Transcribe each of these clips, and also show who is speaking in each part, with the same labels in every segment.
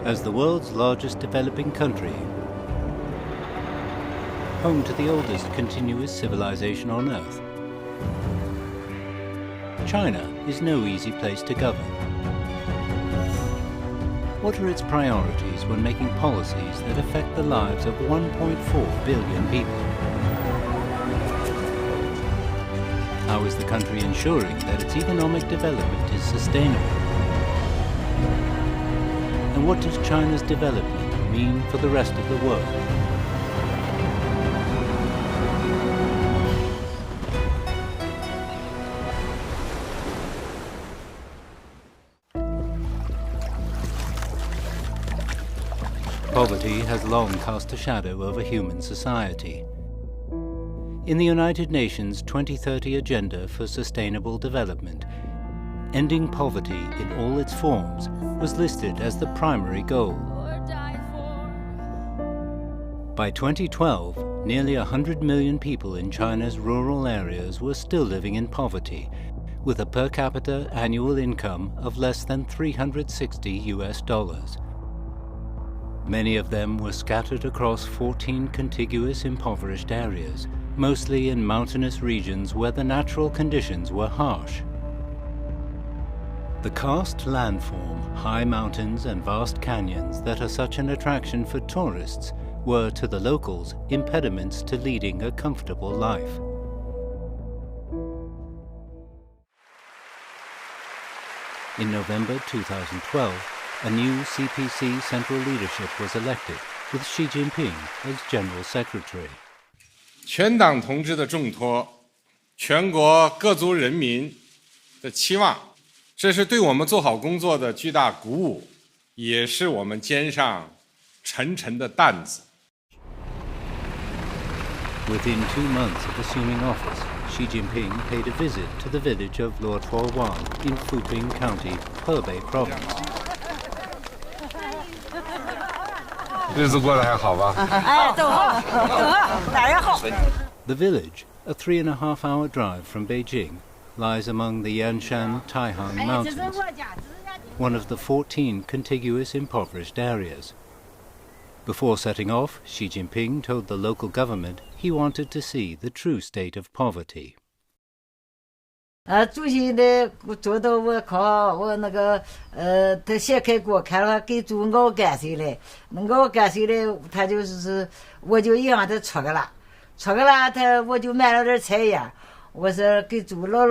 Speaker 1: As the world's largest developing country, home to the oldest continuous civilization on Earth, China is no easy place to govern. What are its priorities when making policies that affect the lives of 1.4 billion people? How is the country ensuring that its economic development is sustainable? And what does China's development mean for the rest of the world? Poverty has long cast a shadow over human society. In the United Nations 2030 Agenda for Sustainable Development, ending poverty in all its forms was listed as the primary goal. By 2012, nearly 100 million people in China's rural areas were still living in poverty, with a per capita annual income of less than $360. Many of them were scattered across 14 contiguous impoverished areas, mostly in mountainous regions where the natural conditions were harsh. The karst landform, high mountains and vast canyons that are such an attraction for tourists were, to the locals, impediments to leading a comfortable life. In November 2012, a new CPC central leadership was elected, with Xi Jinping as General Secretary.
Speaker 2: 全党同志的重托，全国各族人民的期望，这是对我们做好工作的巨大鼓舞，也是我们肩上沉沉的担子。
Speaker 1: Within 2 months of assuming office, Xi Jinping paid a visit to the village of Luotuowan in Fuping County, Hebei Province.
Speaker 3: 日子过得还好吧？
Speaker 4: 哎，都好，都好，哪儿也好。
Speaker 1: The village, a 3.5-hour drive from Beijing, lies among the Yanshan Taihang Mountains, one of the 14 contiguous impoverished areas. Before setting off, Xi Jinping told the local government he wanted to see the true state of poverty.
Speaker 4: 主席的做到我靠我那个他先开给我看了给做熬干水嘞，熬干水嘞，他就是我就让他出去了，我就买了点菜叶，我说给猪捞，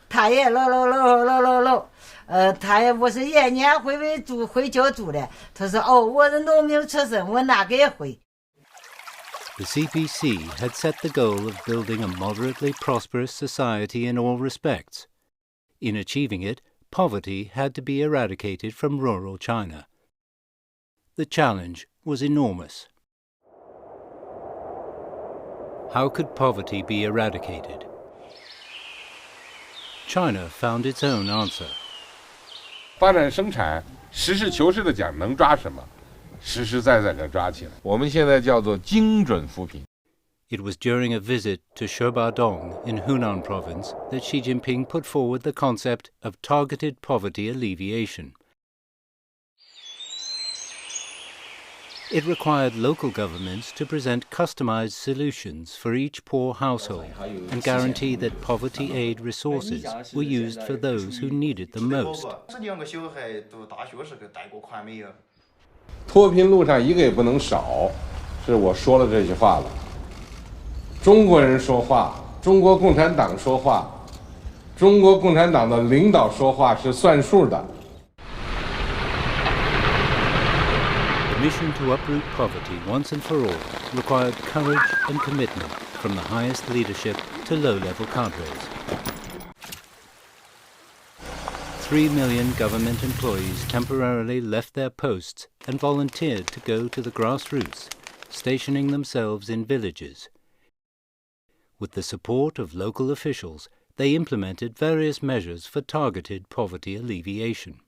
Speaker 4: 他也捞，他也我说爷你还会教猪的，他说哦我是农民出身，我哪个也会。
Speaker 1: The CPC had set the goal of building a moderately prosperous society in all respects. In achieving it, poverty had to be eradicated from rural China. The challenge was enormous. How could poverty be eradicated? China found its own answer.
Speaker 3: 发展生产，实事求是的讲，能抓什么？ 实实在在地抓起来，我们现在叫做精准扶贫。
Speaker 1: It was during a visit to Shebadong in Hunan province that Xi Jinping put forward the concept of targeted poverty alleviation. It required local governments to present customized solutions for each poor household and guarantee that poverty aid resources were used for those who needed them most.
Speaker 3: 脱贫路上一个也不能少，是我说了这句话了。中国人说话，中国共产党说话，中国共产党的领导说话是算数的。
Speaker 1: The mission to uproot poverty once and for all required courage and commitment from the highest leadership to low-level cadres. 3 million government employees temporarily left their posts and volunteered to go to the grassroots, stationing themselves in villages. With the support of local officials, they implemented various measures for targeted poverty alleviation.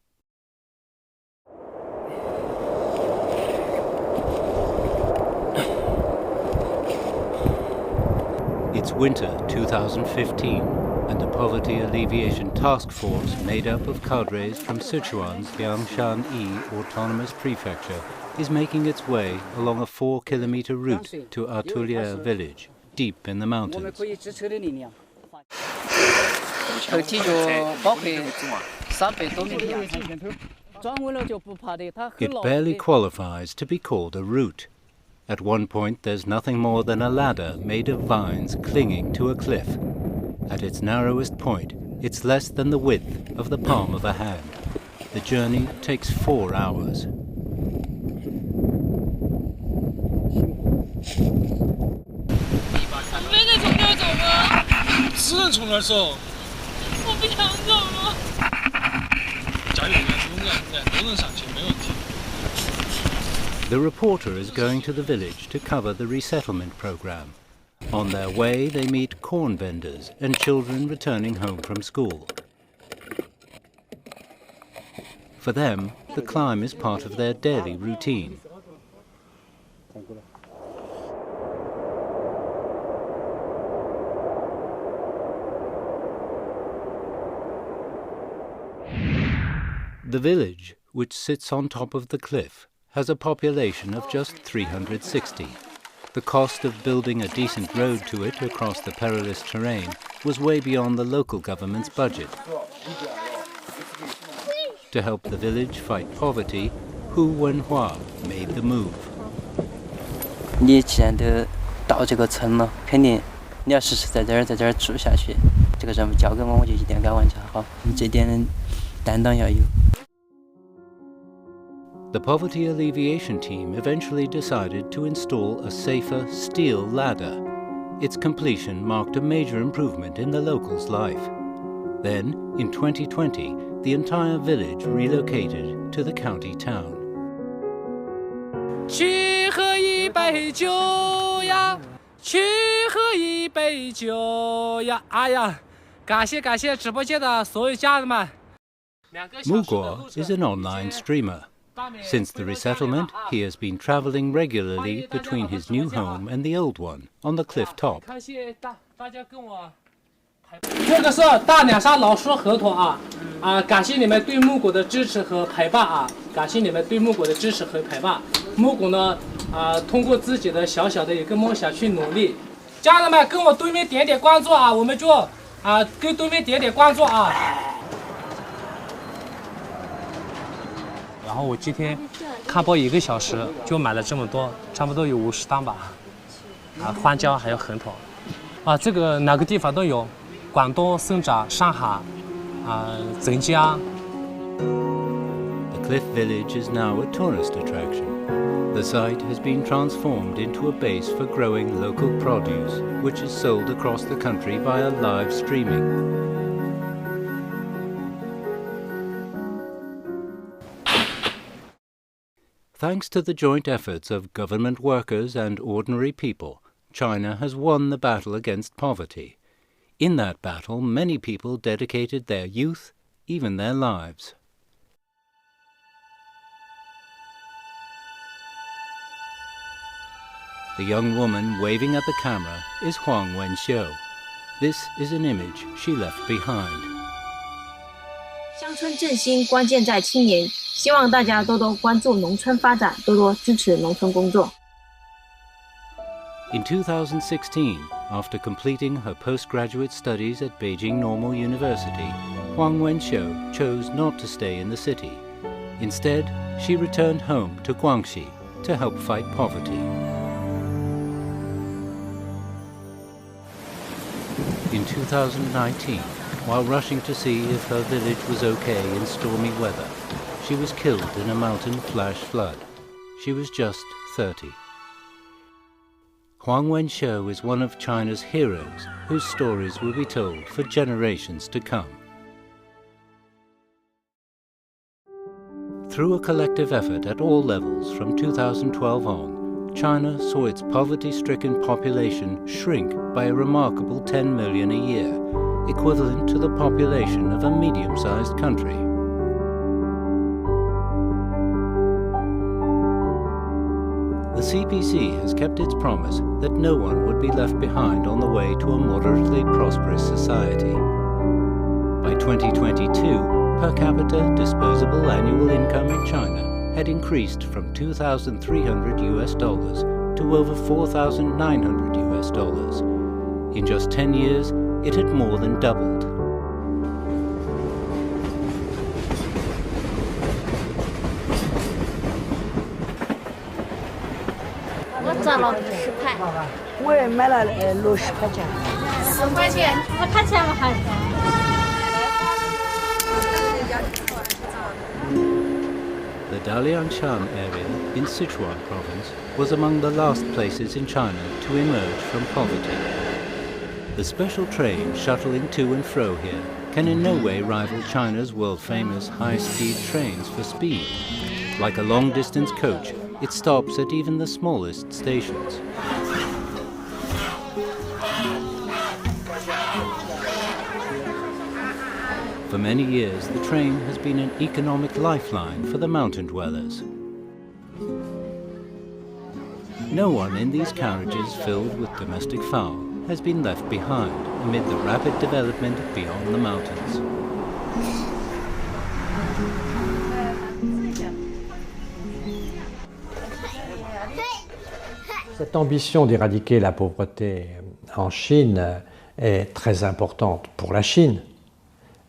Speaker 1: It's winter 2015, and a poverty alleviation task force made up of cadres from Sichuan's Liangshan-Yi Autonomous Prefecture is making its way along a 4-kilometer route to Atulia village, deep in the mountains. It barely qualifies to be called a route. At one point there's nothing more than a ladder made of vines clinging to a cliff. At its narrowest point, it's less than the width of the palm of a hand. The journey takes 4 hours. The reporter is going to the village to cover the resettlement program. On their way, they meet corn vendors and children returning home from school. For them, the climb is part of their daily routine. The village, which sits on top of the cliff, has a population of just 360. The cost of building a decent road to it across the perilous terrain was way beyond the local government's budget. To help the village fight poverty, Hu Wenhua made the move.
Speaker 5: 你既然都到这个村了，肯定你要实实在在这儿住下去。这个任务交给我，我就一定该完成好。你这点担当要有。
Speaker 1: The poverty alleviation team eventually decided to install a safer steel ladder. Its completion marked a major improvement in the locals' life. Then, in 2020, the entire village relocated to the county town.
Speaker 6: 去喝一杯酒呀，去喝一杯酒呀！哎呀，感谢直播间的所有家人们。
Speaker 1: Mugor is an online streamer. Since the resettlement, he has been traveling regularly between his new home and the old one on the cliff top.
Speaker 6: 这个是大两山老师合同啊！感谢你们对木果的支持和陪伴啊！感谢你们对木果的支持和陪伴。木果呢，通过自己的小小的一个梦想去努力。家人们跟我对面点点关注啊！我们就跟对面点点关注啊！ 然后我今天看播1个小时，就买了这么多，差不多有50担吧。花椒还有横头，这个哪个地方都有，广东、深圳、上海，镇江。
Speaker 1: The cliff village is now a tourist attraction. The site has been transformed into a base for growing local produce, which is sold across the country via live streaming. Thanks to the joint efforts of government workers and ordinary people, China has won the battle against poverty. In that battle, many people dedicated their youth, even their lives. The young woman waving at the camera is Huang Wenxiu. This is an image she left behind.
Speaker 7: 乡村振兴关键在青年，希望大家多多关注农村发展，多多支持农村工作。
Speaker 1: In 2016, after completing her postgraduate studies at Beijing Normal University, Huang Wenxiu chose not to stay in the city. Instead, she returned home to Guangxi to help fight poverty. In 2019, while rushing to see if her village was okay in stormy weather, she was killed in a mountain flash flood. She was just 30. Huang Wenxiu is one of China's heroes whose stories will be told for generations to come. Through a collective effort at all levels from 2012 on, China saw its poverty-stricken population shrink by a remarkable 10 million a year, equivalent to the population of a medium-sized country. The CPC has kept its promise that no one would be left behind on the way to a moderately prosperous society. 2022, per capita disposable annual income in China had increased from $2,300 to over $4,900. In just 10 years, it had more than doubled. The Dalianshan area in Sichuan province was among the last places in China to emerge from poverty. The special train shuttling to and fro here can in no way rival China's world-famous high-speed trains for speed. Like a long-distance coach, it stops at even the smallest stations. For many years, the train has been an economic lifeline for the mountain dwellers. No one in these carriages filled with domestic fowl has been left behind amid the rapid development beyond the mountains.
Speaker 8: Cette ambition d'éradiquer la pauvreté en Chine est très importante pour la Chine.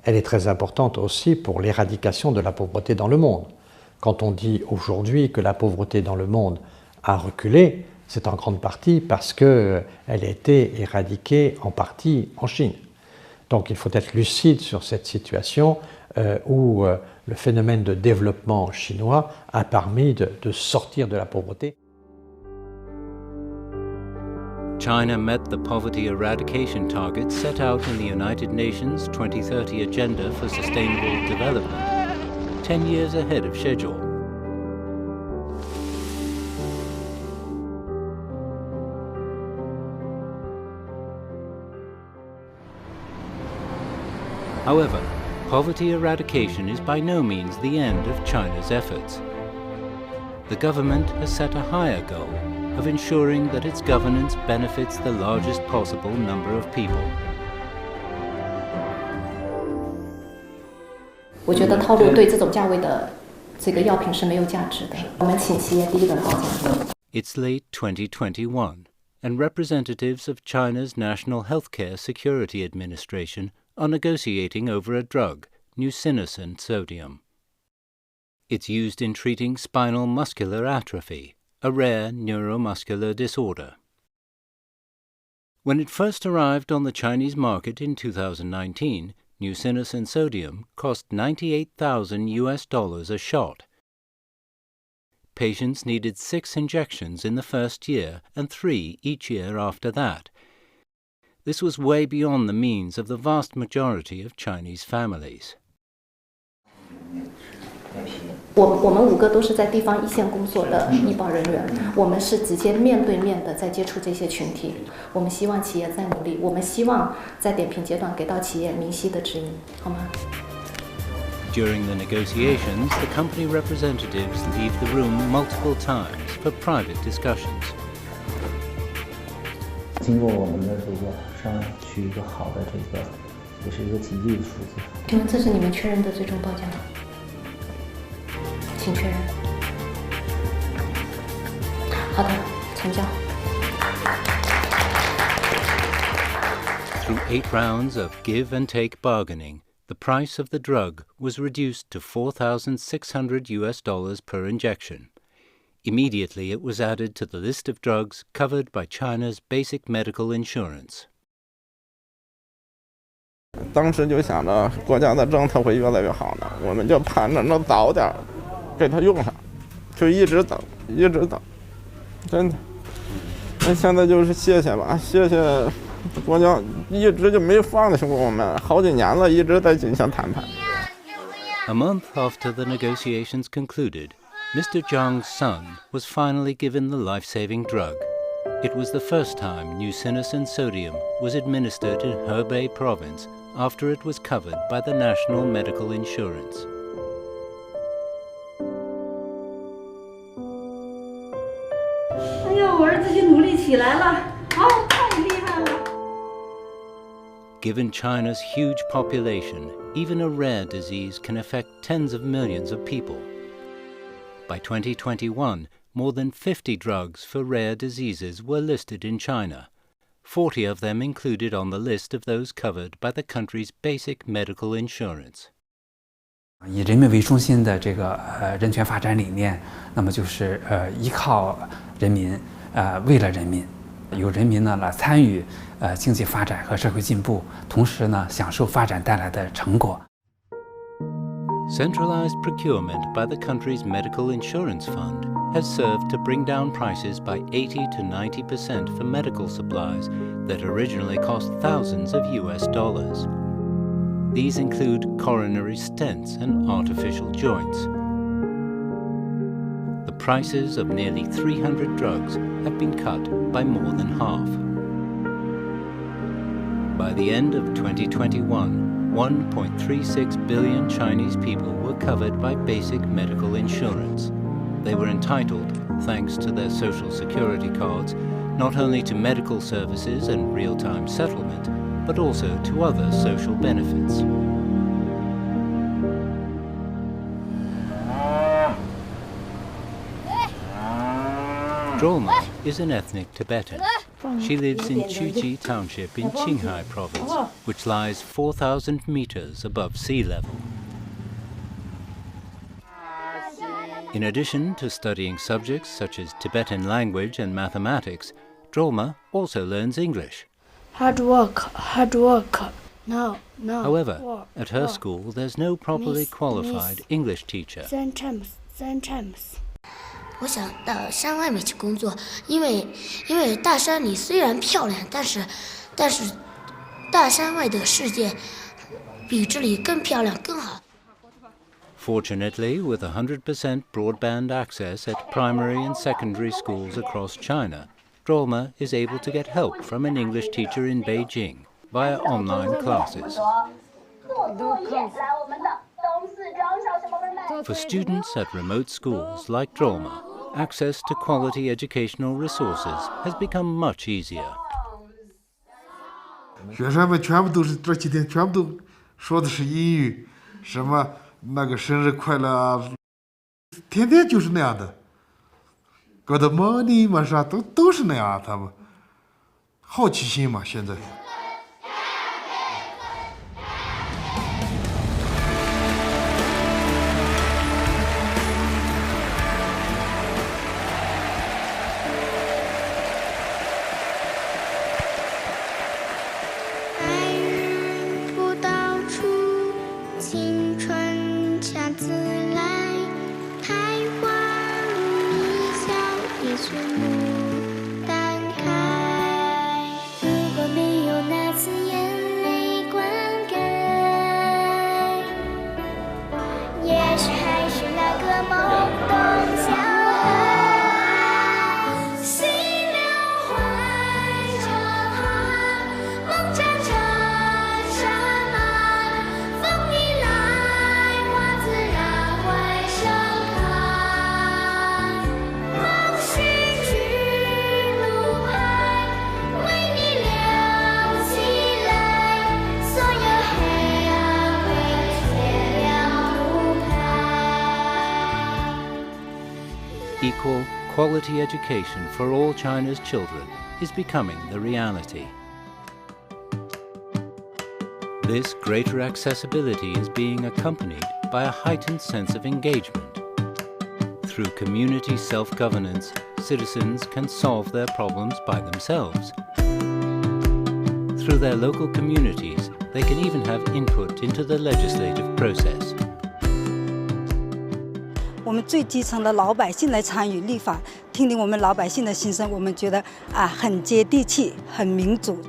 Speaker 8: Elle est très importante aussi pour l'éradication de la pauvreté dans le monde. Quand on dit aujourd'hui que la pauvreté dans le monde a reculé, c'est en grande partie parce qu'elle a été éradiquée en partie en Chine. Donc il faut être lucide sur cette situation où le phénomène de développement chinois a permis de sortir de la pauvreté.
Speaker 1: China met the poverty eradication targets set out in the United Nations 2030 Agenda for Sustainable Development, 10 years ahead of schedule. However, poverty eradication is by no means the end of China's efforts. The government has set a higher goal of ensuring that its governance benefits the largest possible number of people.
Speaker 9: 我觉得套路对这种价位的这个药品是没有价值的。我们请企业第一轮报价。
Speaker 1: It's late 2021, and representatives of China's National Healthcare Security Administration are negotiating over a drug, nusinersen sodium. It's used in treating spinal muscular atrophy, a rare neuromuscular disorder. When it first arrived on the Chinese market in 2019, nusinersen sodium cost $98,000 a shot. Patients needed 6 injections in the first year and 3 each year after that. This was way beyond the means of the vast majority of Chinese families.
Speaker 9: 我们5个都是在地方一线工作的医保人员，我们是直接面对面的在接触这些群体。我们希望企业再努力，我们希望在点评阶段给到企业明晰的指引，好吗？
Speaker 1: During the negotiations, the company representatives leave the room multiple times for private discussions.
Speaker 10: 经过我们的这个商量，取一个好的这个，也是一个吉利的数字。
Speaker 9: 请问这是你们确认的最终报价吗？ 请确认。好的，成交。
Speaker 1: Through 8 rounds of give and take bargaining, the price of the drug was reduced to $4,600 per injection. Immediately it was added to the list of drugs covered by China's basic medical insurance.
Speaker 11: 当时就想着国家的政策会越来越好呢，我们就盼着能早点给他用上，就一直等，真的。那现在就是谢谢吧，谢谢国家一直就没放弃过我们，好几年了，一直在进行谈判。
Speaker 1: A month after the negotiations concluded, Mr. Zhang's son was finally given the life-saving drug. It was the first time nusinersen sodium was administered in Hebei province after it was covered by the national medical insurance.
Speaker 12: 哎呀，我儿子就努力起来了，好，太厉害了。
Speaker 1: Given China's huge population, even a rare disease can affect tens of millions of people. By 2021, more than 50 drugs for rare diseases were listed in China, 40 of them included on the list of those covered by the country's basic medical insurance.
Speaker 12: 以人民为中心的这个人权发展理念，那么就是依靠人民，为了人民，由人民呢来参与经济发展和社会进步，同时呢享受发展带来的成果。
Speaker 1: Centralized procurement by the country's medical insurance fund has served to bring down prices by 80 to 90% for medical supplies that originally cost thousands of US dollars. These include coronary stents and artificial joints. The prices of nearly 300 drugs have been cut by more than half. By the end of 2021, 1.36 billion Chinese people were covered by basic medical insurance. They were entitled, thanks to their social security cards, not only to medical services and real-time settlement, but also to other social benefits. Drolma is an ethnic Tibetan. She lives in Chuji Township in Qinghai Province, which lies 4,000 meters above sea level. In addition to studying subjects such as Tibetan language and mathematics, Drolma also learns English.
Speaker 13: Hard work. No.
Speaker 1: However, at her school, there's no properly qualified English teacher.
Speaker 13: Sometimes.
Speaker 14: 我想到山外面去工作，因为大山里虽然漂亮，但是大山外的世界比这里更漂亮更好。
Speaker 1: Fortunately, with 100% broadband access at primary and secondary schools across China, Drolma is able to get help from an English teacher in Beijing via online classes. For students at remote schools like Drolma, access to quality educational resources has become much easier.
Speaker 15: 学生们全部都是这几天全部都说的是英语，什么那个生日快乐啊，天天就是那样的。Good morning 嘛啥都是那样，他们好奇心嘛现在。
Speaker 1: Equal, quality education for all China's children is becoming the reality. This greater accessibility is being accompanied by a heightened sense of engagement. Through community self-governance, citizens can solve their problems by themselves. Through their local communities, they can even have input into the legislative process.
Speaker 16: 我们最基层的老百姓来参与立法，听听我们老百姓的心声，我们觉得很接地气，很民主。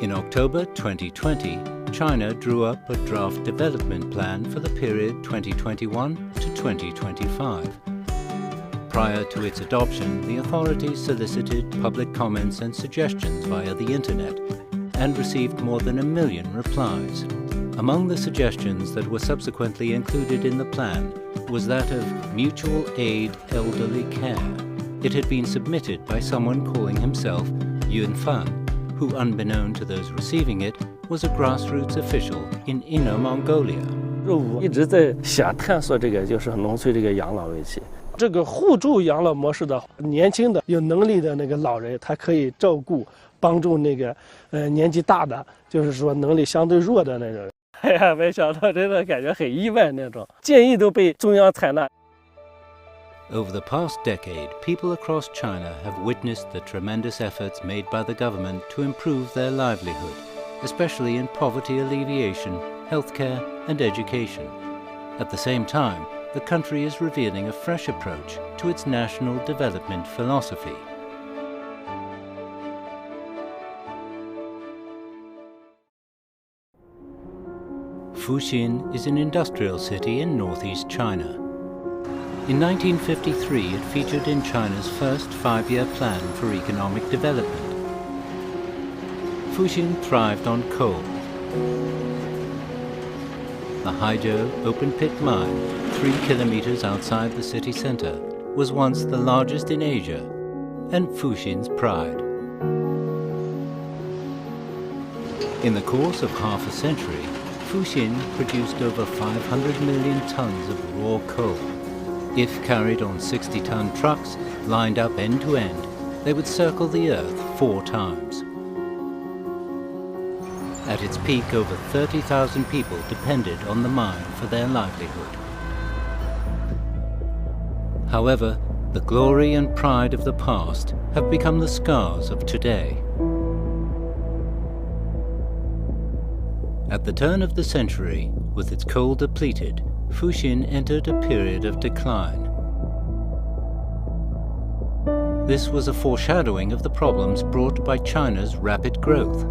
Speaker 1: In October 2020, China drew up a draft development plan for the period 2021 to 2025. Prior to its adoption, the authorities solicited public comments and suggestions via the internet and received more than 1 million replies. Among the suggestions that were subsequently included in the plan was that of mutual aid elderly care. It had been submitted by someone calling himself Yun Fan, who, unbeknown to those receiving it, was a grassroots official in Inner Mongolia.
Speaker 17: 一直在想探索这个就是农村这个养老问题。这个互助养老模式的年轻的有能力的那个老人，他可以照顾帮助那个年纪大的，就是说能力相对弱的那种。哎呀，没想到，真的感觉很意外那种建议都被中央采纳。
Speaker 1: Over the past decade, people across China have witnessed the tremendous efforts made by the government to improve their livelihood, especially in poverty alleviation, healthcare, and education. At the same time, the country is revealing a fresh approach to its national development philosophy. Fuxin is an industrial city in northeast China. In 1953, it featured in China's first five-year plan for economic development. Fuxin thrived on coal. The Haizhou open-pit mine, 3 kilometers outside the city center, was once the largest in Asia and Fuxin's pride. In the course of half a century, Fuxin produced over 500 million tons of raw coal. If carried on 60-ton trucks, lined up end to end, they would circle the Earth 4 times. At its peak, over 30,000 people depended on the mine for their livelihood. However, the glory and pride of the past have become the scars of today. At the turn of the century, with its coal depleted, Fuxin entered a period of decline. This was a foreshadowing of the problems brought by China's rapid growth.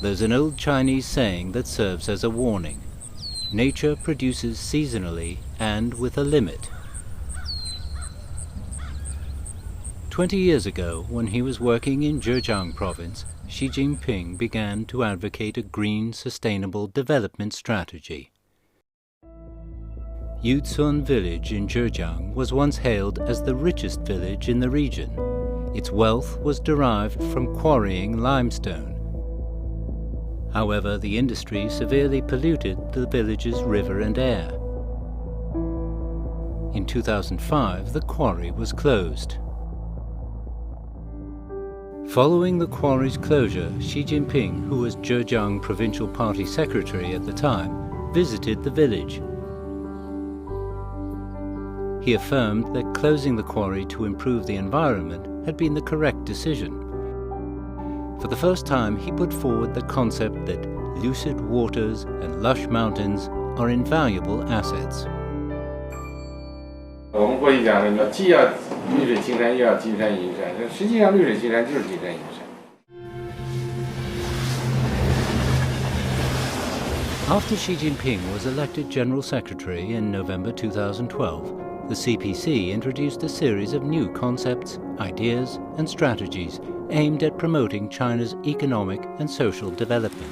Speaker 1: There's an old Chinese saying that serves as a warning. Nature produces seasonally and with a limit. 20 years ago, when he was working in Zhejiang province, Xi Jinping began to advocate a green, sustainable development strategy. Yuzun village in Zhejiang was once hailed as the richest village in the region. Its wealth was derived from quarrying limestone. However, the industry severely polluted the village's river and air. In 2005, the quarry was closed. Following the quarry's closure, Xi Jinping, who was Zhejiang Provincial Party Secretary at the time, visited the village. He affirmed that closing the quarry to improve the environment had been the correct decision. For the first time, he put forward the concept that lucid waters and lush mountains are invaluable assets.
Speaker 3: 我们过去讲的，既要绿水青山，又要金山银山。实际上，绿水青山就是金山银山。
Speaker 1: After Xi Jinping was elected General Secretary in November 2012, the CPC introduced a series of new concepts, ideas, and strategies aimed at promoting China's economic and social development.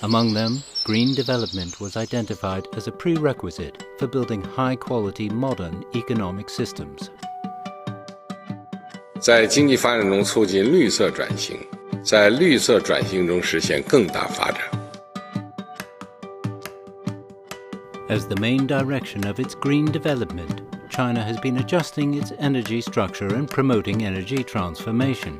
Speaker 1: Among them, green development was identified as a prerequisite for building high-quality modern economic systems.
Speaker 3: 在经济发展中促进绿色转型，在绿色转型中实现更大发展。
Speaker 1: As the main direction of its green development, China has been adjusting its energy structure and promoting energy transformation.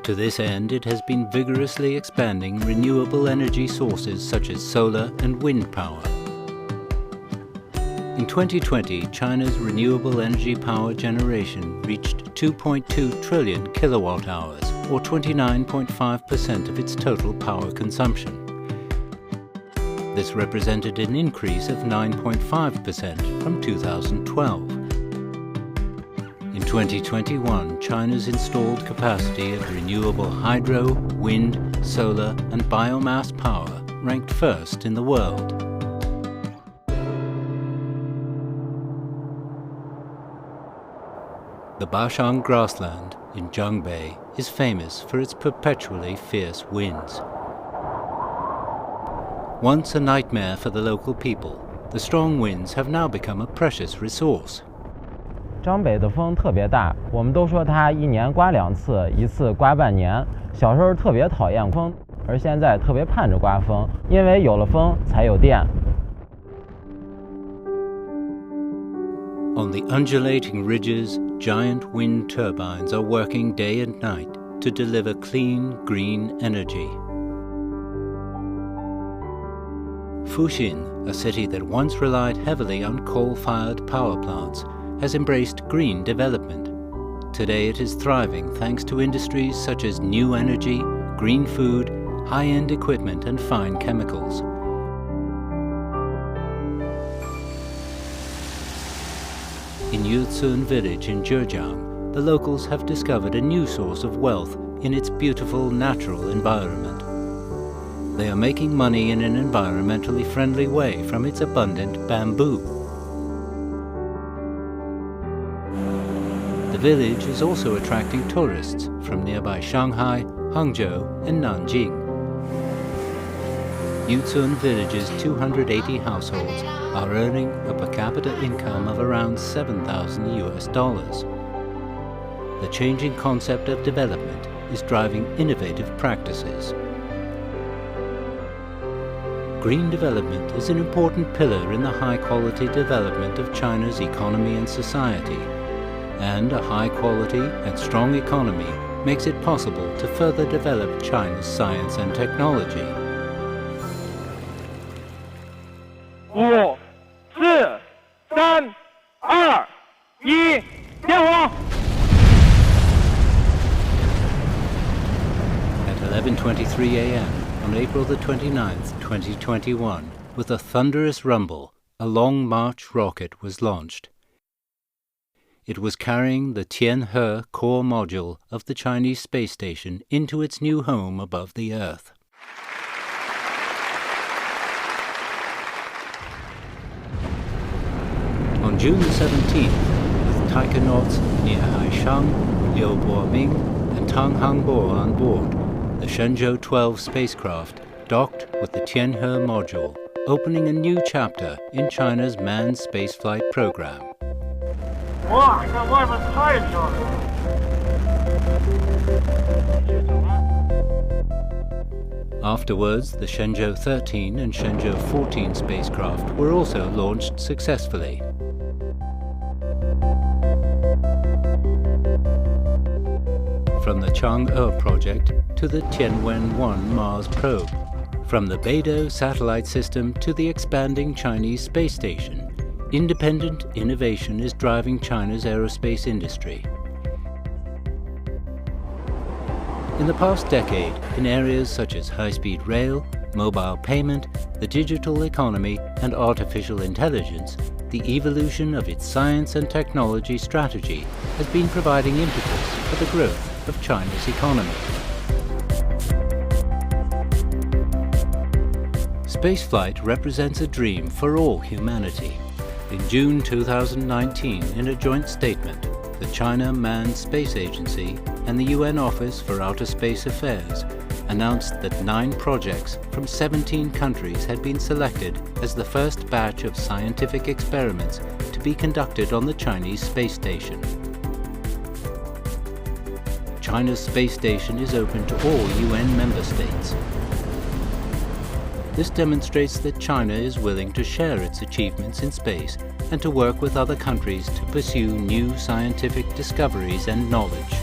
Speaker 1: To this end, it has been vigorously expanding renewable energy sources such as solar and wind power. In 2020, China's renewable energy power generation reached 2.2 trillion kilowatt-hours, or 29.5% of its total power consumption. This represented an increase of 9.5% from 2012. In 2021, China's installed capacity of renewable hydro, wind, solar, and biomass power ranked first in the world. The Bashang grassland in Zhangbei is famous for its perpetually fierce winds. Once a nightmare for the local people, the strong winds have now become a precious resource.
Speaker 18: 张北的风特别大，我们都说它一年刮2次，一次刮半年。小时候特别讨厌风，而现在特别盼着刮风，因为有了风才有电。
Speaker 1: On the undulating ridges, giant wind turbines are working day and night to deliver clean, green energy. Fuxin, a city that once relied heavily on coal-fired power plants, has embraced green development. Today it is thriving thanks to industries such as new energy, green food, high-end equipment and fine chemicals. In Yuzun village in Zhejiang, the locals have discovered a new source of wealth in its beautiful natural environment. They are making money in an environmentally friendly way from its abundant bamboo. The village is also attracting tourists from nearby Shanghai, Hangzhou and Nanjing. Yuzun village's 280 households are earning a per capita income of around $7,000. The changing concept of development is driving innovative practices. Green development is an important pillar in the high-quality development of China's economy and society, and a high-quality and strong economy makes it possible to further develop China's science and technology.
Speaker 19: 5、4、3、2、1，点火。
Speaker 1: At 11:23 a.m. on April the 29th, 2021, with a thunderous rumble, a Long March rocket was launched. It was carrying the Tianhe core module of the Chinese space station into its new home above the Earth. On June the 17th, with taikonauts near Haishang, Liu Boming and Tang Hangbo on board, the Shenzhou 12 spacecraft docked with the Tianhe module, opening a new chapter in China's manned spaceflight program.
Speaker 19: 哇，这外面太漂亮了！
Speaker 1: Afterwards, the Shenzhou 13 and Shenzhou 14 spacecraft were also launched successfully. From the Chang'e project to the Tianwen-1 Mars probe, from the Beidou satellite system to the expanding Chinese space station, independent innovation is driving China's aerospace industry. In the past decade, in areas such as high-speed rail, mobile payment, the digital economy, and artificial intelligence, the evolution of its science and technology strategy has been providing impetus for the growth of China's economy. Spaceflight represents a dream for all humanity. In June 2019, in a joint statement, the China Manned Space Agency and the UN Office for Outer Space Affairs announced that 9 projects from 17 countries had been selected as the first batch of scientific experiments to be conducted on the Chinese space station. China's space station is open to all UN member states. This demonstrates that China is willing to share its achievements in space and to work with other countries to pursue new scientific discoveries and knowledge.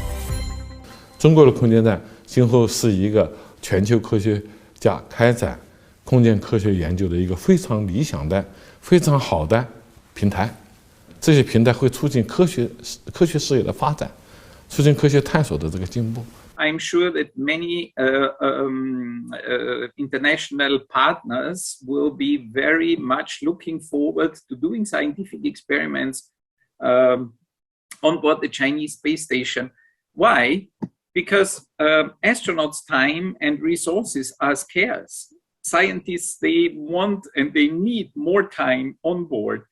Speaker 3: 中国的空间站今后是一个全球科学家开展空间科学研究的一个非常理想的、非常好的平台。这些平台会促进科学事业的发展，促进科学探索的这个进步。
Speaker 20: I'm sure that many international partners will be very much looking forward to doing scientific experiments on board the Chinese space station. Why? Because astronauts' time and resources are scarce. Scientists, they want and they need more time on board.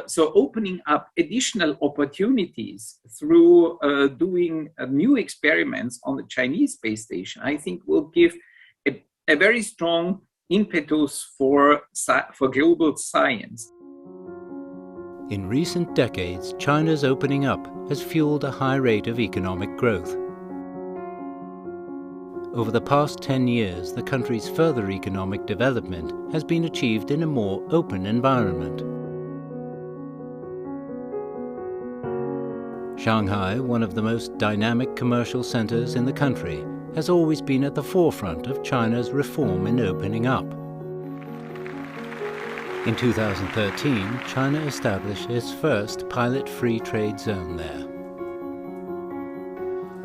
Speaker 20: So opening up additional opportunities through doing new experiments on the Chinese space station, I think will give a very strong impetus for global science.
Speaker 1: In recent decades, China's opening up has fueled a high rate of economic growth. Over the past 10 years, the country's further economic development has been achieved in a more open environment. Shanghai, one of the most dynamic commercial centers in the country, has always been at the forefront of China's reform in opening up. In 2013, China established its first pilot free trade zone there.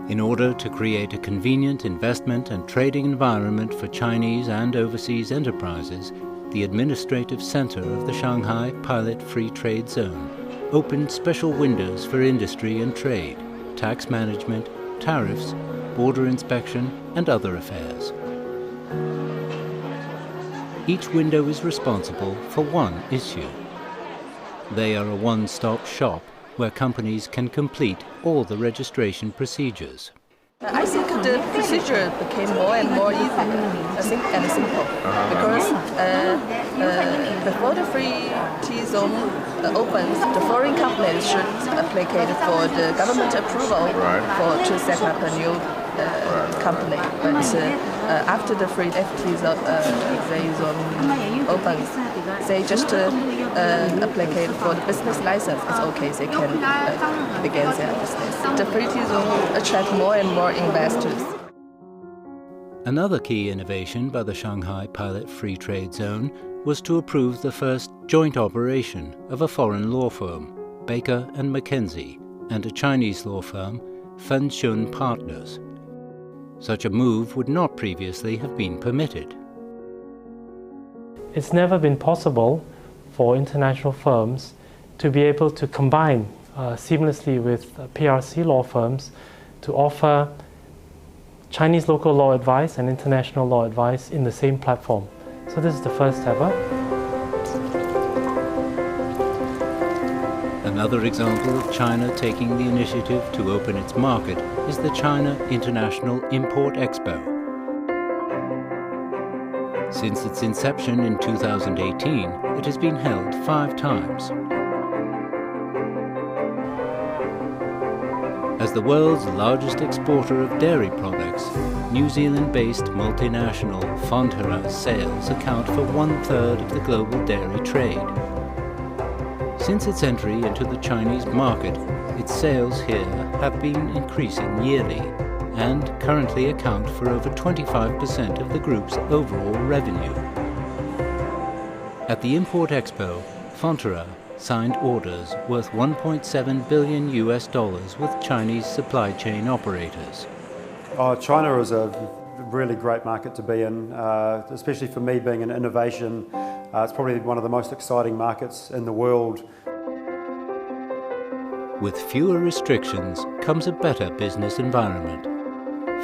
Speaker 1: In order to create a convenient investment and trading environment for Chinese and overseas enterprises, the administrative center of the Shanghai Pilot Free Trade Zone opened special windows for industry and trade, tax management, tariffs, border inspection, and other affairs. Each window is responsible for one issue. They are a one-stop shop where companies can complete all the registration procedures.
Speaker 21: I think the procedure became more and more easy and simple because before the free trade zone opens, the foreign companies should apply for the government approval to set up a new company. But after the free FT zone opens, they just apply for the business license. It's okay, they can begin their business. The free trade zone attracts more and more investors.
Speaker 1: Another key innovation by the Shanghai Pilot Free Trade Zone was to approve the first joint operation of a foreign law firm, Baker & McKenzie, and a Chinese law firm, Fenshun Partners. Such a move would not previously have been permitted.
Speaker 22: It's never been possible for international firms to be able to combine seamlessly with PRC law firms to offer Chinese local law advice and international law advice in the same platform. So this is the first ever.
Speaker 1: Another example of China taking the initiative to open its market is the China International Import Expo. Since its inception in 2018, it has been held 5 times. As the world's largest exporter of dairy products, New Zealand-based multinational Fonterra's sales account for 1/3 of the global dairy trade. Since its entry into the Chinese market, its sales here have been increasing yearly and currently account for over 25% of the group's overall revenue. At the Import Expo, Fonterra signed orders worth $1.7 billion with Chinese supply chain operators.
Speaker 23: China is a really great market to be in, especially for me being in innovation. It's probably one of the most exciting markets in the world.
Speaker 1: With fewer restrictions comes a better business environment.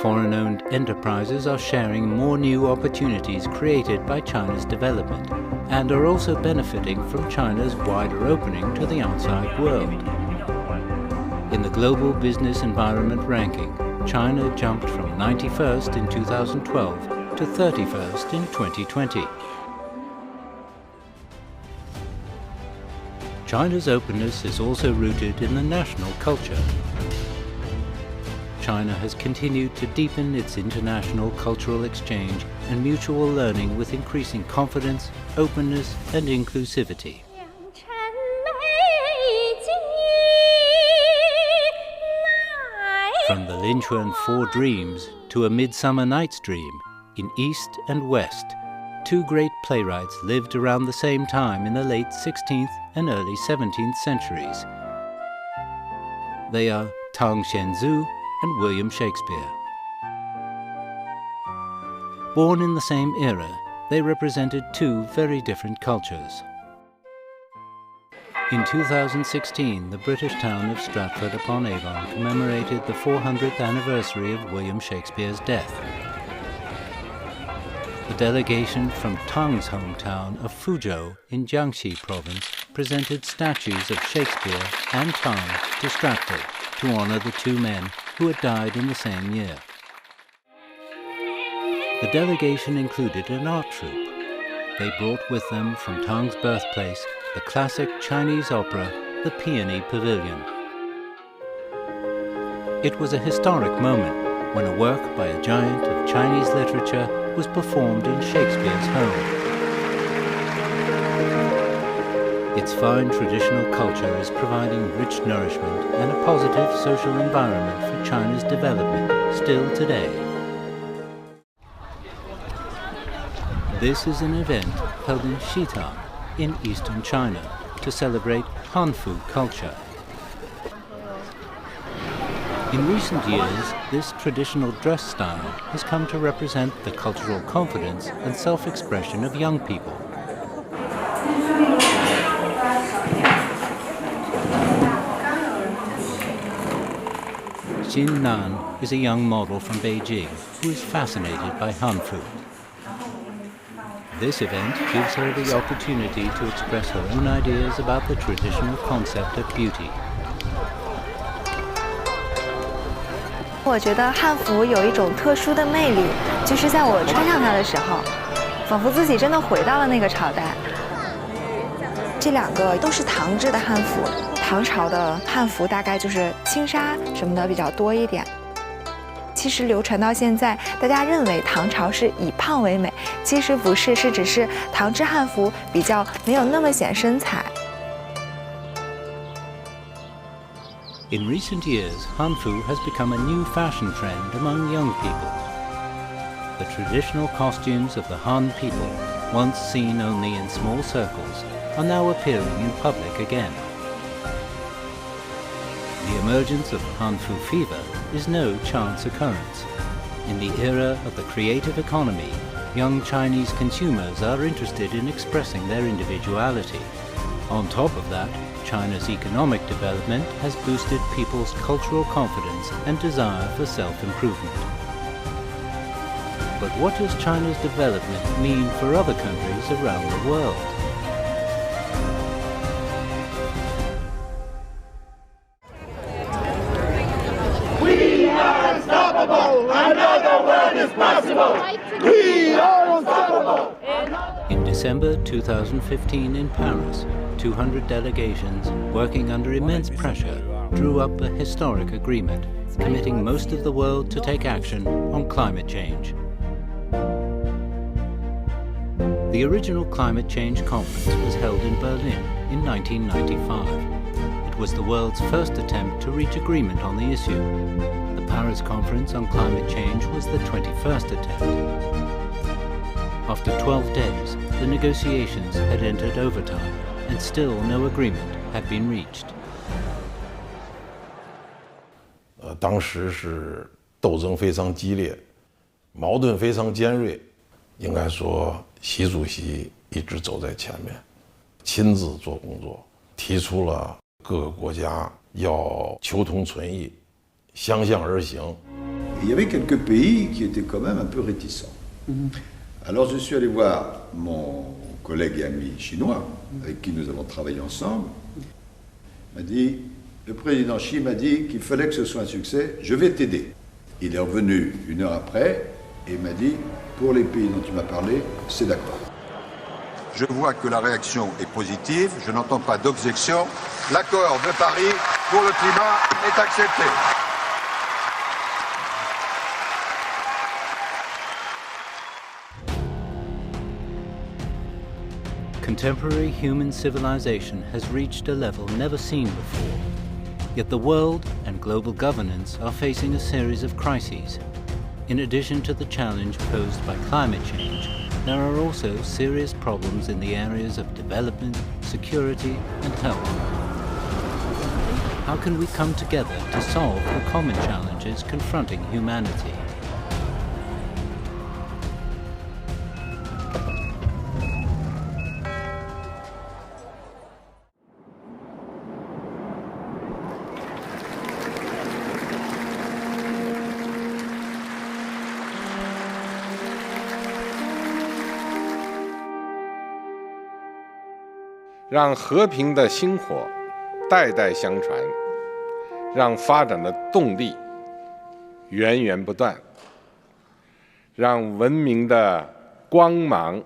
Speaker 1: Foreign-owned enterprises are sharing more new opportunities created by China's development and are also benefiting from China's wider opening to the outside world. In the Global Business Environment ranking, China jumped from 91st in 2012 to 31st in 2020. China's openness is also rooted in the national culture. China has continued to deepen its international cultural exchange and mutual learning with increasing confidence, openness, and inclusivity. From the Linchuan Four Dreams to A Midsummer Night's Dream, in East and West, 2 great playwrights lived around the same time in the late 16th and early 17th centuries. They are Tang Xianzu and William Shakespeare. Born in the same era, they represented 2 very different cultures. In 2016, the British town of Stratford-upon-Avon commemorated the 400th anniversary of William Shakespeare's death. The delegation from Tang's hometown of Fuzhou in Jiangxi province presented statues of Shakespeare and Tang to Stratford to honor the 2 men who had died in the same year. The delegation included an art troupe, they brought with them from Tang's birthplace the classic Chinese opera, The Peony Pavilion. It was a historic moment when a work by a giant of Chinese literature was performed in Shakespeare's home. Its fine traditional culture is providing rich nourishment and a positive social environment for China's development still today. This is an event held in Xitang in eastern China to celebrate Hanfu culture. In recent years, this traditional dress style has come to represent the cultural confidence and self-expression of young people. Xin Nan is a young model from Beijing who is fascinated by Hanfu. This event gives her the opportunity to express her own ideas about the traditional concept of beauty.
Speaker 2: 我觉得汉服有一种特殊的魅力，就是在我穿上它的时候，仿佛自己真的回到了那个朝代。这两个都是唐制的汉服，唐朝的汉服大概就是轻纱什么的比较多一点。其实流传到现在，大家认为唐朝是以胖为美，其实不是，是只是唐制汉服比较没有那么显身材。
Speaker 1: In recent years, Hanfu has become a new fashion trend among young people. The traditional costumes of the Han people, once seen only in small circles, are now appearing in public again. The emergence of Hanfu fever is no chance occurrence. In the era of the creative economy, young Chinese consumers are interested in expressing their individuality. On top of that, China's economic development has boosted people's cultural confidence and desire for self-improvement. But what does China's development mean for other countries around the world?
Speaker 19: We are unstoppable! Another world is possible! We are unstoppable!
Speaker 1: In December 2015 in Paris, 200 delegations, working under immense pressure, drew up a historic agreement, committing most of the world to take action on climate change. The original climate change conference was held in Berlin in 1995. It was the world's first attempt to reach agreement on the issue. The Paris Conference on Climate Change was the 21st attempt. After 12 days, the negotiations had entered overtime, and still no agreement had been reached.
Speaker 4: 当时是斗争非常激烈，矛盾非常尖锐。应该说，习主席一直走在前面，亲自做工作，提出了各个国家要求同存异，相向而行。
Speaker 5: Il y avait quelques pays qui étaient quand même un peu réticents. Alors je suis allé voir mon collègue et ami chinois, avec qui nous avons travaillé ensemble. Il m'a dit, le président Xi m'a dit qu'il fallait que ce soit un succès, je vais t'aider. Il est revenu une heure après et m'a dit, pour les pays dont tu m'as parlé, c'est d'accord. Je vois que la réaction est positive, je n'entends pas d'objection. L'accord de Paris pour le climat est accepté.
Speaker 1: Contemporary human civilization has reached a level never seen before. Yet the world and global governance are facing a series of crises. In addition to the challenge posed by climate change, there are also serious problems in the areas of development, security, and health. How can we come together to solve the common challenges confronting humanity?
Speaker 3: "让和平的薪火代代相传，让发展的动力源源不断，让文明的光芒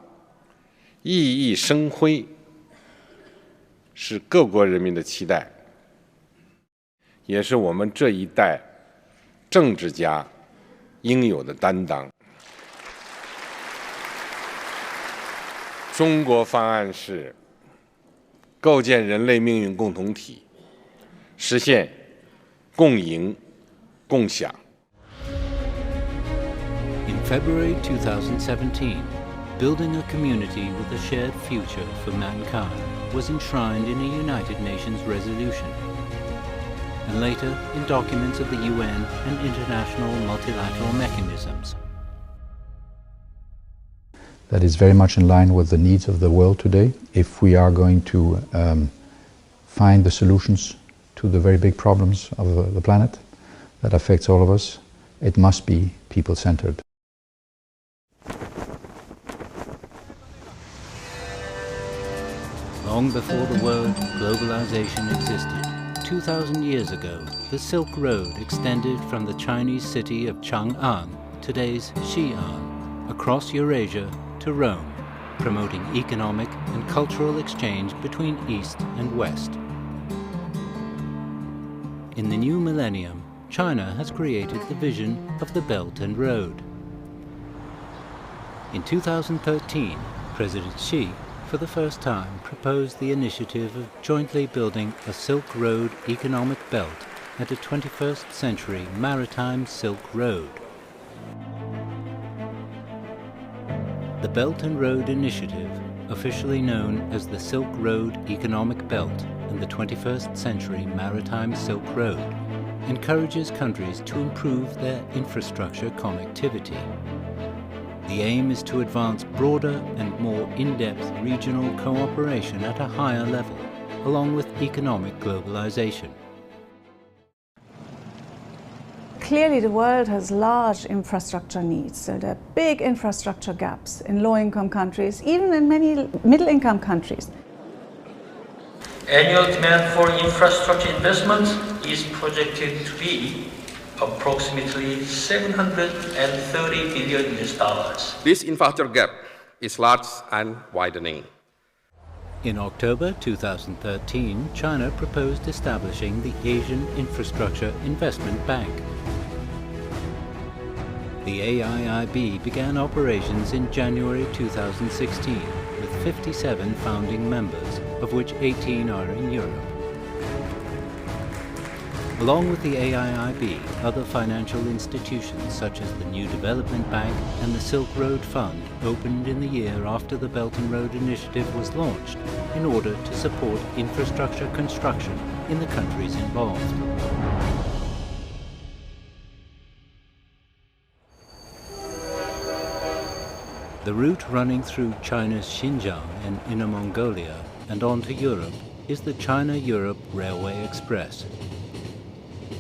Speaker 3: 熠熠生辉，是各国人民的期待，也是我们这一代政治家应有的担当。中国方案是构建人类命运共同体，实现共赢共享。
Speaker 1: In February 2017, building a community with a shared future for mankind was enshrined in a United Nations resolution, and later in documents of the UN and international multilateral mechanisms.
Speaker 6: That is very much in line with the needs of the world today. If we are going to find the solutions to the very big problems of the planet that affects all of us, it must be people-centered.
Speaker 1: Long before the word globalization existed, 2,000 years ago, the Silk Road extended from the Chinese city of Chang'an, today's Xi'an, across Eurasia to Rome, promoting economic and cultural exchange between East and West. In the new millennium, China has created the vision of the Belt and Road. In 2013, President Xi, for the first time, proposed the initiative of jointly building a Silk Road economic belt and a 21st century maritime Silk Road. The Belt and Road Initiative, officially known as the Silk Road Economic Belt and the 21st Century Maritime Silk Road, encourages countries to improve their infrastructure connectivity. The aim is to advance broader and more in-depth regional cooperation at a higher level, along with economic globalization.
Speaker 7: Clearly, the world has large infrastructure needs. So there are big infrastructure gaps in low-income countries, even in many middle-income countries.
Speaker 8: Annual demand for infrastructure investment is projected to be approximately $730 billion.
Speaker 24: This infrastructure gap is large and widening.
Speaker 1: In October 2013, China proposed establishing the Asian Infrastructure Investment Bank. The AIIB began operations in January 2016 with 57 founding members, of which 18 are in Europe. Along with the AIIB, other financial institutions such as the New Development Bank and the Silk Road Fund opened in the year after the Belt and Road Initiative was launched in order to support infrastructure construction in the countries involved. The route running through China's Xinjiang and Inner Mongolia and on to Europe is the China-Europe Railway Express.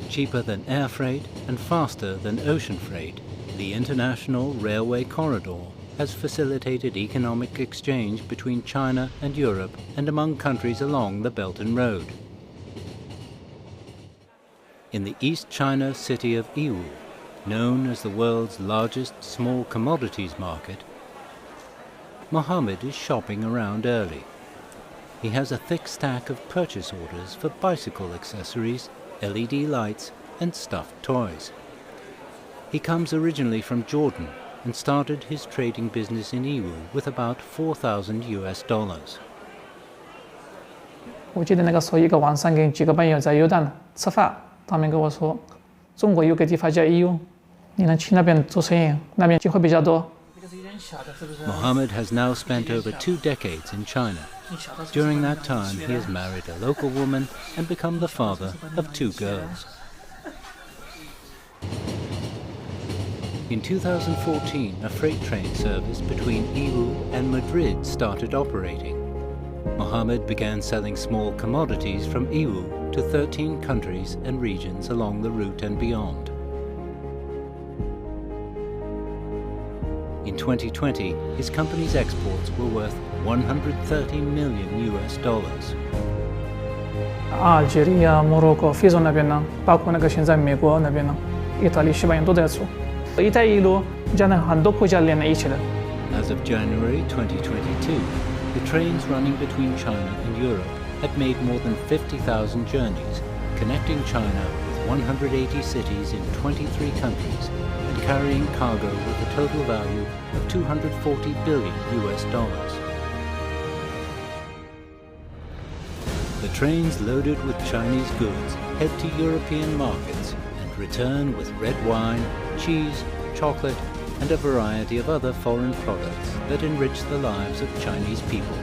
Speaker 1: Cheaper than air freight and faster than ocean freight, the international railway corridor has facilitated economic exchange between China and Europe and among countries along the Belt and Road. In the East China city of Yiwu, known as the world's largest small commodities market, Mohammed is shopping around early. He has a thick stack of purchase orders for bicycle accessories, LED lights and stuffed toys. He comes originally from Jordan and started his trading business in Yiwu with about $4,000 US.
Speaker 25: 我记得那个时候一个晚上跟几个朋友在约旦吃饭，他们跟我说，中国有个地方叫Yiwu，你能去那边做生意，那边机会比较多。
Speaker 1: Mohammed has now spent over 2 decades in China. During that time, he has married a local woman and become the father of 2 girls. In 2014, a freight train service between Yiwu and Madrid started operating. Mohammed began selling small commodities from Yiwu to 13 countries and regions along the route and beyond. In 2020, his company's exports were worth $130 million US.
Speaker 25: 阿尔及利亚、摩洛哥、非洲那边呢，包括那个现在美国那边呢，意大利、西班牙都在做。“一带一路”将很多国家连在一起的。
Speaker 1: As of January 2022, The trains running between China and Europe had made more than 50,000 journeys, connecting China with 180 cities in 23 countries and carrying cargo with a total value of $240 billion. The trains loaded with Chinese goods head to European markets and return with red wine, cheese, chocolate, and a variety of other foreign products that enrich the lives of Chinese people.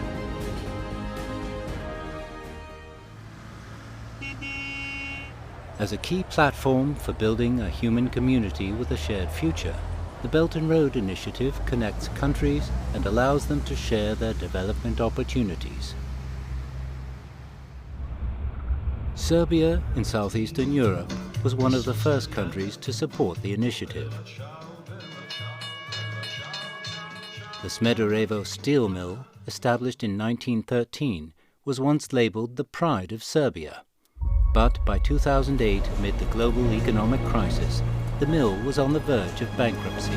Speaker 1: As a key platform for building a human community with a shared future, the Belt and Road Initiative connects countries and allows them to share their development opportunities. Serbia in southeastern Europe was one of the first countries to support the initiative. The Smederevo steel mill, established in 1913, was once labeled the pride of Serbia. But by 2008, amid the global economic crisis, the mill was on the verge of bankruptcy.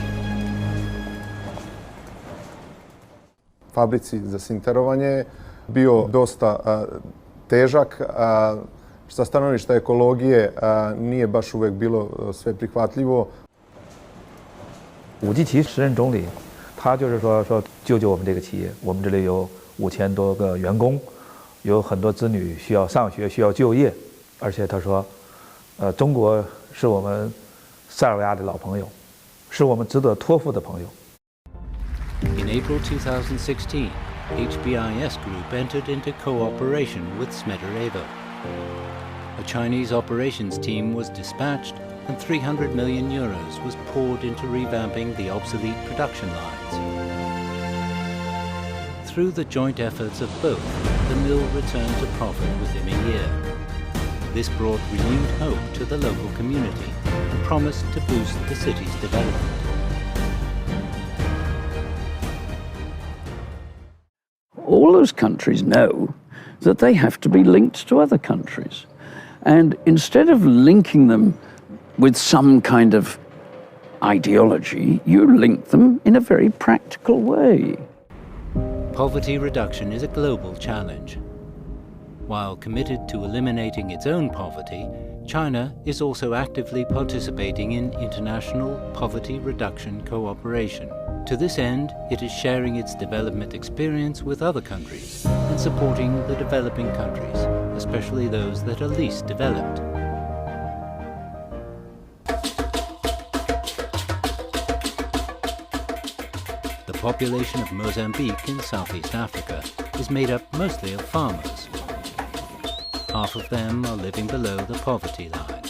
Speaker 9: Fabrici za sinterovanje bio dosta težak, sa stanovišta ekologije nije baš uvek bilo sve prihvatljivo.
Speaker 10: 武季琦时任总理，他就是说救救我们这个企业，我们这里有5000多个员工，有很多子女需要上学，需要就业。 而且他说，中国是我们塞尔维亚的老朋友，是我们值得托付的朋友。
Speaker 1: In April 2016, HBIS Group entered into cooperation with Smederevo. A Chinese operations team was dispatched and 300 million euros was poured into revamping the obsolete production lines. Through the joint efforts of both, the mill returned to profit within a year. This brought renewed hope to the local community and promised to boost the city's development.
Speaker 11: All those countries know that they have to be linked to other countries. And instead of linking them with some kind of ideology, you link them in a very practical way.
Speaker 1: Poverty reduction is a global challenge. While committed to eliminating its own poverty, China is also actively participating in international poverty reduction cooperation. To this end, it is sharing its development experience with other countries and supporting the developing countries, especially those that are least developed. The population of Mozambique in Southeast Africa is made up mostly of farmers. Half of them are living below the poverty line.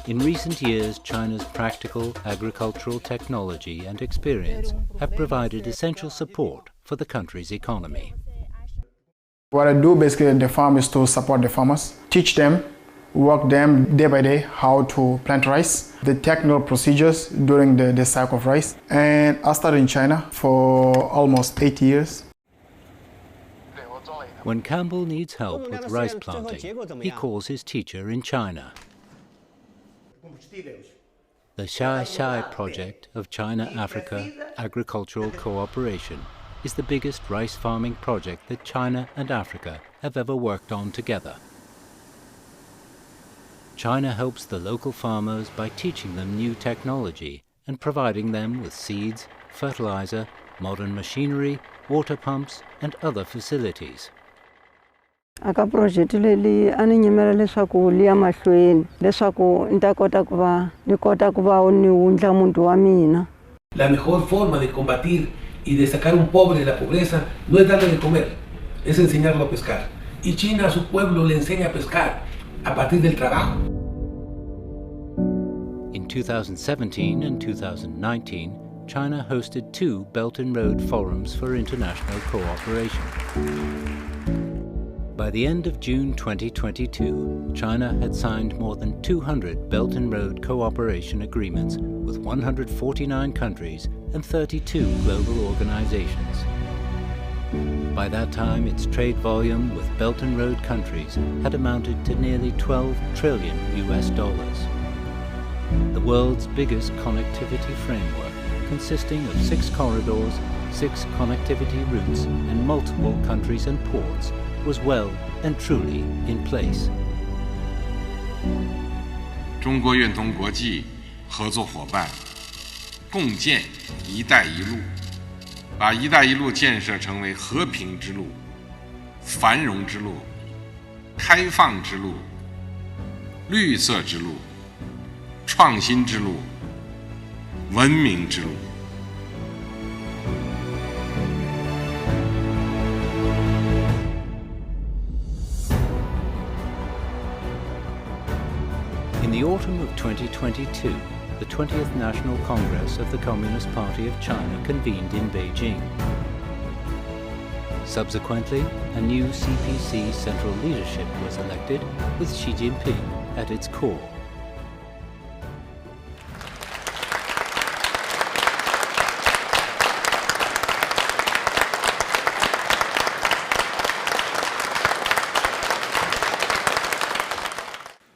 Speaker 1: In recent years, China's practical agricultural technology and experience have provided essential support for the country's economy.
Speaker 12: What I do basically in the farm is to support the farmers, teach them, work them day by day how to plant rice, the technical procedures during the cycle of rice. And I started in China for almost 8 years.
Speaker 1: When Campbell needs help with rice planting, he calls his teacher in China. The Shai Shai project of China-Africa Agricultural Cooperation is the biggest rice farming project that China and Africa have ever worked on together. China helps the local farmers by teaching them new technology and providing them with seeds, fertilizer, modern machinery, water pumps, and other facilities.
Speaker 13: Aka project leyi a ni nyimela leswaku liya mahlweni leswaku ni ta kota ku va ni wundla muti wa mina.
Speaker 26: La mejor forma de combatir y de sacar un pobre de la pobreza no es darle de comer, es enseñarlo a pescar. Y China a su pueblo le enseña a pescar a partir del trabajo.
Speaker 1: In 2017 and 2019, China hosted 2 Belt and Road Forums for International Cooperation. By the end of June 2022, China had signed more than 200 Belt and Road cooperation agreements with 149 countries and 32 global organizations. By that time, its trade volume with Belt and Road countries had amounted to nearly $12 trillion. The world's biggest connectivity framework, consisting of 6 corridors, 6 connectivity routes in multiple countries and ports was well and truly in place.
Speaker 3: 中国愿同国际合作伙伴共建“一带一路”，把“一带一路”建设成为和平之路、繁荣之路、开放之路、绿色之路、创新之路、文明之路。
Speaker 1: In the autumn of 2022, the 20th National Congress of the Communist Party of China convened in Beijing. Subsequently, a new CPC central leadership was elected, with Xi Jinping at its core.
Speaker 3: "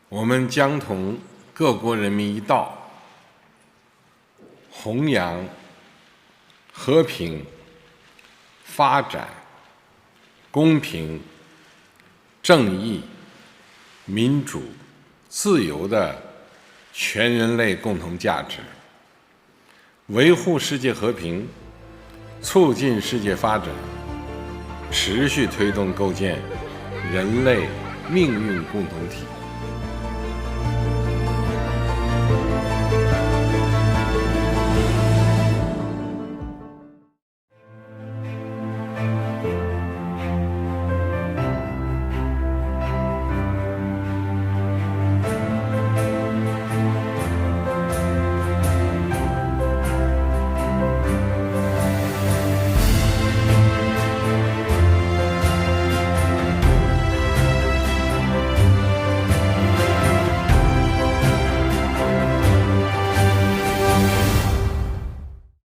Speaker 3: 我们将同各国人民一道，弘扬和平、发展、公平、正义、民主、自由的全人类共同价值，维护世界和平，促进世界发展，持续推动构建人类命运共同体。